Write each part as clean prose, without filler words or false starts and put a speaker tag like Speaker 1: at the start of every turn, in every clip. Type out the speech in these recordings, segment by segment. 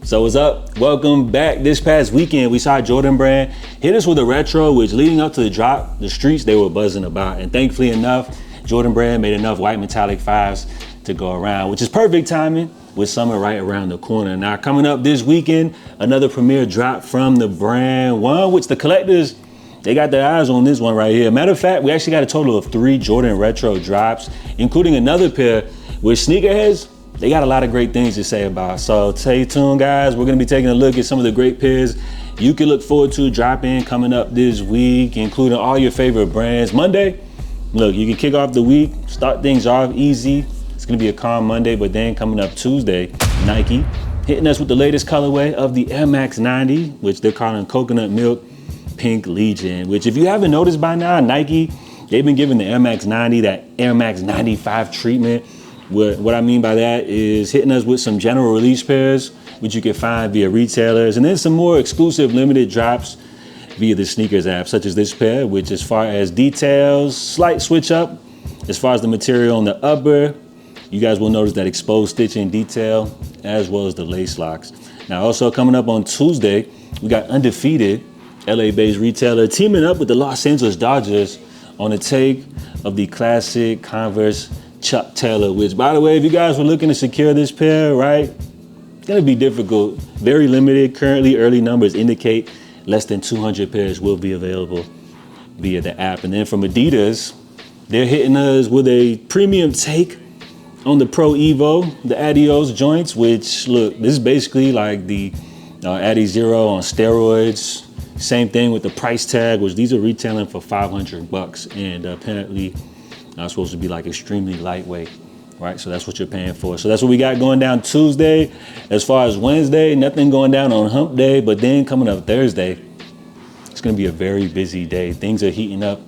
Speaker 1: So what's up? Welcome back. This past weekend, we saw Jordan Brand hit us with a retro, which leading up to the drop, the streets, they were buzzing about. And thankfully enough, Jordan Brand made enough white metallic 5s to go around, which is perfect timing with summer right around the corner. Now, coming up this weekend, another premiere drop from the brand, one which the collectors, they got their eyes on this one right here. Matter of fact, we actually got a total of 3 Jordan retro drops, including another pair with Sneakerheads. They got a lot of great things to say about. So stay tuned, guys. We're gonna be taking a look at some of the great pairs you can look forward to dropping coming up this week, including all your favorite brands. Monday, look, you can kick off the week, start things off easy. It's gonna be a calm Monday, but then coming up Tuesday, Nike hitting us with the latest colorway of the Air Max 90, which they're calling Coconut Milk Pink Legion, which if you haven't noticed by now, Nike, they've been giving the Air Max 90 that Air Max 95 treatment. What I mean by that is hitting us with some general release pairs, which you can find via retailers, and then some more exclusive limited drops via the sneakers app, such as this pair, which as far as details, slight switch up. As far as the material on the upper, you guys will notice that exposed stitching detail, as well as the lace locks. Now also coming up on Tuesday, we got Undefeated, LA-based retailer, teaming up with the Los Angeles Dodgers on a take of the classic Converse Chuck Taylor, which by the way, if you guys were looking to secure this pair, right, it's gonna be difficult, very limited. Currently, early numbers indicate less than 200 pairs will be available via the app. And then from Adidas, they're hitting us with a premium take on the Pro Evo, the Adios joints, which look, this is basically like the Adi Zero on steroids. Same thing with the price tag, which these are retailing for $500, and apparently supposed to be like extremely lightweight, right? So that's what you're paying for. So that's what we got going down Tuesday. As far as Wednesday, nothing going down on hump day, but then coming up Thursday, it's gonna be a very busy day. Things are heating up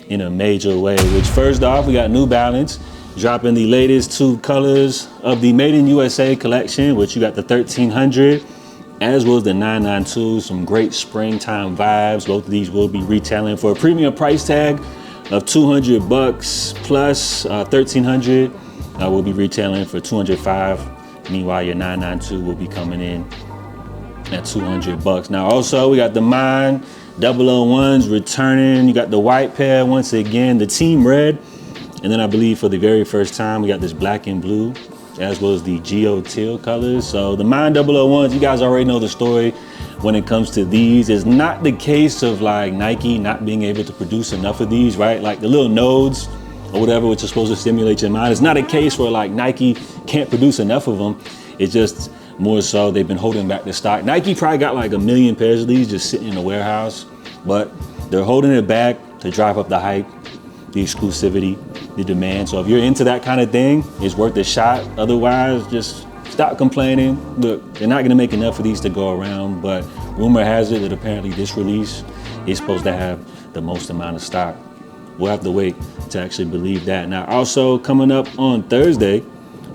Speaker 1: in a major way, which first off, we got New Balance dropping the latest 2 colors of the Made in USA collection, which you got the 1300, as well as the 992, some great springtime vibes. Both of these will be retailing for a premium price tag of $200 plus 1300 will be retailing for $205. Meanwhile, your 992 will be coming in at $200. Now, also we got the Mine 001s returning. You got the white pair once again, the Team Red, and then I believe for the very first time we got this black and blue, as well as the Geo Teal colors. So the Mine 001s, you guys already know the story. When it comes to these, it's not the case of like Nike not being able to produce enough of these, right? Like the little nodes or whatever, which is supposed to stimulate your mind. It's not a case where like Nike can't produce enough of them. It's just more so they've been holding back the stock. Nike probably got like 1 million pairs of these just sitting in the warehouse, but they're holding it back to drive up the hype, the exclusivity, the demand. So if you're into that kind of thing, it's worth a shot. Otherwise, just stop complaining. Look, they're not gonna make enough of these to go around, but rumor has it that apparently this release is supposed to have the most amount of stock. We'll have to wait to actually believe that. Now, also coming up on Thursday,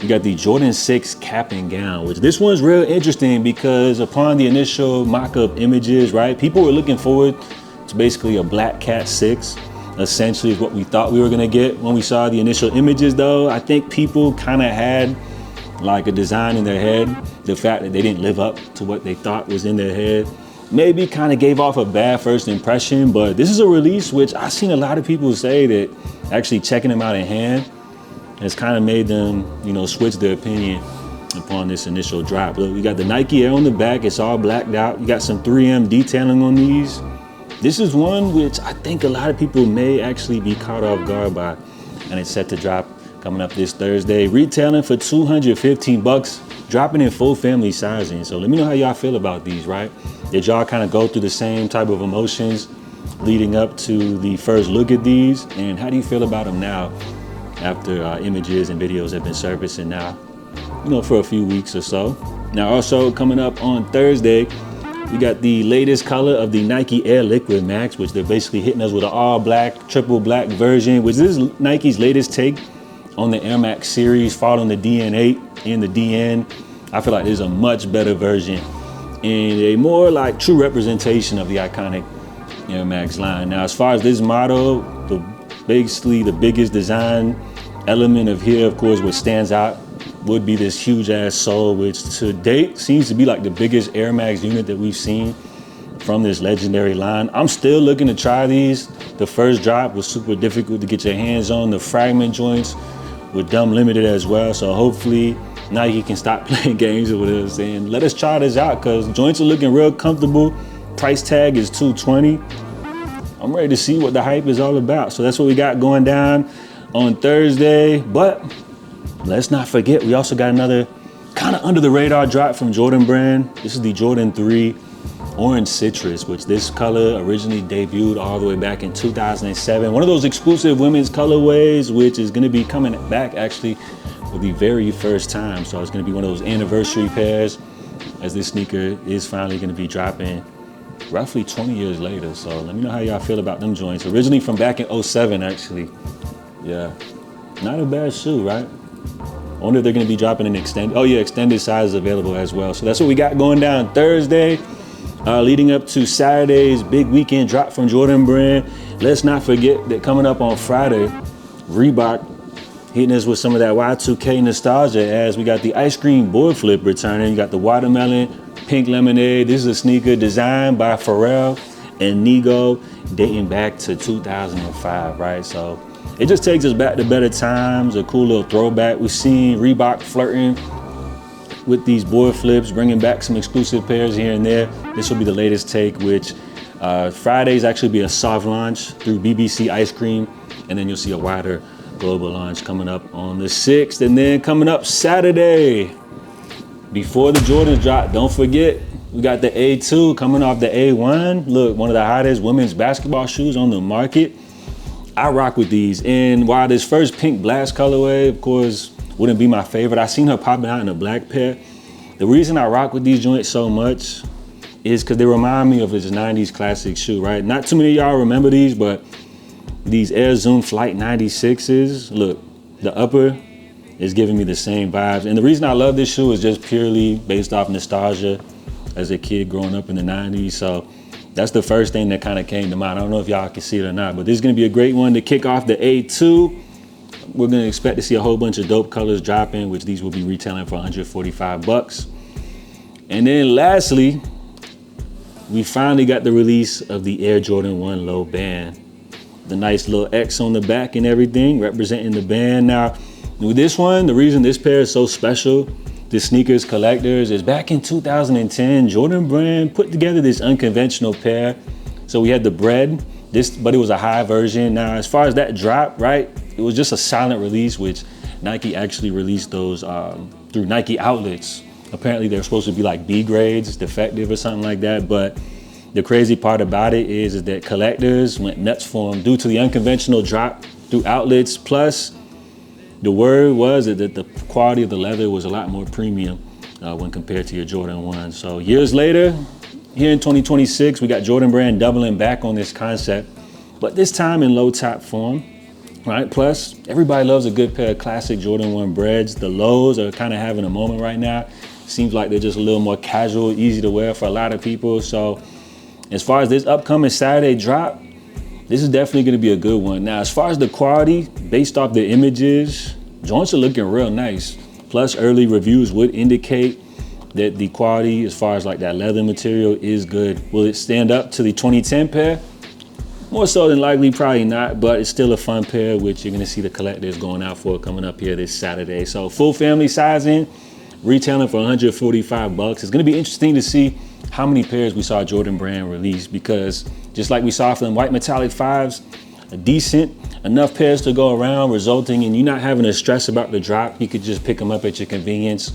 Speaker 1: we got the Jordan 6 cap and gown, which this one's real interesting because upon the initial mock-up images, right, people were looking forward to basically a black cat 6. Essentially is what we thought we were gonna get when we saw the initial images though. I think people kind of had like a design in their head. The fact that they didn't live up to what they thought was in their head maybe kind of gave off a bad first impression, but this is a release which I've seen a lot of people say that actually checking them out in hand has kind of made them, you know, switch their opinion upon this initial drop. Look, we got the Nike Air on the back, it's all blacked out. You got some 3M detailing on these. This is one which I think a lot of people may actually be caught off guard by, and it's set to drop coming up this Thursday, retailing for $215, dropping in full family sizing. So let me know how y'all feel about these, right? Did y'all kind of go through the same type of emotions leading up to the first look at these? And how do you feel about them now after images and videos have been surfacing now, you know, for a few weeks or so? Now also coming up on Thursday, we got the latest color of the Nike Air Liquid Max, which they're basically hitting us with an all black, triple black version, which is Nike's latest take on the Air Max series, following the DN8 and the DN. I feel like there's a much better version and a more like true representation of the iconic Air Max line. Now, as far as this model, basically the biggest design element of here, of course, what stands out would be this huge ass sole, which to date seems to be like the biggest Air Max unit that we've seen from this legendary line. I'm still looking to try these. The first drop was super difficult to get your hands on. The fragment joints were dumb limited as well. So hopefully Nike can stop playing games with us and let us try this out, because joints are looking real comfortable. Price tag is $220. I'm ready to see what the hype is all about. So that's what we got going down on Thursday. But let's not forget, we also got another kind of under the radar drop from Jordan Brand. This is the Jordan 3 Orange Citrus, which this color originally debuted all the way back in 2007. One of those exclusive women's colorways, which is going to be coming back actually for the very first time. So it's going to be one of those anniversary pairs, as this sneaker is finally going to be dropping roughly 20 years later. So let me know how y'all feel about them joints. Originally from back in 07, actually. Yeah, not a bad shoe, right? I wonder if they're going to be dropping an extended. Oh yeah, extended size is available as well. So that's what we got going down Thursday. Leading up to Saturday's big weekend drop from Jordan Brand. Let's not forget that coming up on Friday, Reebok hitting us with some of that Y2K nostalgia, as we got the ice cream board flip returning. You got the watermelon, pink lemonade. This is a sneaker designed by Pharrell and Nigo, dating back to 2005, right? So it just takes us back to better times, a cool little throwback. We've seen Reebok flirting with these board flips, bringing back some exclusive pairs here and there. This will be the latest take, which Fridays actually be a soft launch through BBC Ice Cream, and then you'll see a wider global launch coming up on the 6th. And then coming up Saturday, before the Jordans drop, don't forget, we got the A2 coming off the A1. Look, one of the hottest women's basketball shoes on the market. I rock with these. And while this first pink blast colorway, of course, wouldn't be my favorite, I seen her popping out in a black pair. The reason I rock with these joints so much is because they remind me of this 90s classic shoe, right? Not too many of y'all remember these, but these Air Zoom Flight 96s, look, the upper is giving me the same vibes. And the reason I love this shoe is just purely based off nostalgia as a kid growing up in the 90s. So that's the first thing that kind of came to mind. I don't know if y'all can see it or not, but this is gonna be a great one to kick off the A2. We're gonna expect to see a whole bunch of dope colors dropping, which these will be retailing for $145. And then lastly, we finally got the release of the Air Jordan 1 Low Band. The nice little X on the back and everything, representing the band. Now, with this one, the reason this pair is so special to sneakers collectors is back in 2010, Jordan Brand put together this unconventional pair. So we had the bread, but it was a high version. Now, as far as that drop, right, it was just a silent release, which Nike actually released those through Nike outlets. Apparently they're supposed to be like B grades, defective or something like that. But the crazy part about it is that collectors went nuts for them due to the unconventional drop through outlets. Plus, the word was that the quality of the leather was a lot more premium when compared to your Jordan 1. So years later, here in 2026, we got Jordan Brand doubling back on this concept, but this time in low top form. Right, plus everybody loves a good pair of classic Jordan 1 breads. The lows are kind of having a moment right now. Seems like they're just a little more casual, easy to wear for a lot of people. So as far as this upcoming Saturday drop, this is definitely going to be a good one. Now, as far as the quality, based off the images, joints are looking real nice. Plus, early reviews would indicate that the quality, as far as like that leather material, is good. Will it stand up to the 2010 pair? More so than likely, probably not, but it's still a fun pair, which you're gonna see the collectors going out for coming up here this Saturday. So full family sizing, retailing for $145. It's gonna be interesting to see how many pairs we saw Jordan Brand release, because just like we saw for them white metallic 5s, a decent enough pairs to go around, resulting in you not having to stress about the drop. You could just pick them up at your convenience.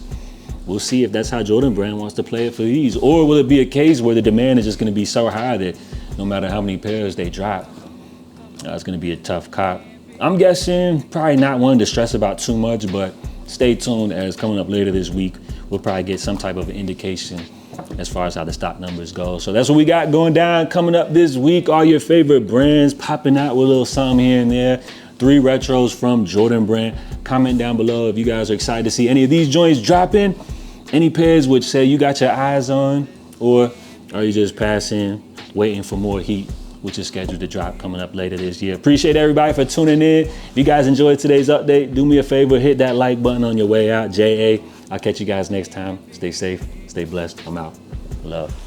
Speaker 1: We'll see if that's how Jordan Brand wants to play it for these, or will it be a case where the demand is just gonna be so high that no matter how many pairs they drop, it's gonna be a tough cop. I'm guessing probably not one to stress about too much, but stay tuned, as coming up later this week, we'll probably get some type of indication as far as how the stock numbers go. So that's what we got going down coming up this week. All your favorite brands popping out with a little something here and there. 3 retros from Jordan Brand. Comment down below if you guys are excited to see any of these joints dropping. Any pairs which say you got your eyes on, or are you just passing, waiting for more heat which is scheduled to drop coming up later this year. Appreciate everybody for tuning in. If you guys enjoyed today's update, do me a favor, hit that like button on your way out. JA. I'll catch you guys next time. Stay safe, stay blessed. I'm out. Love.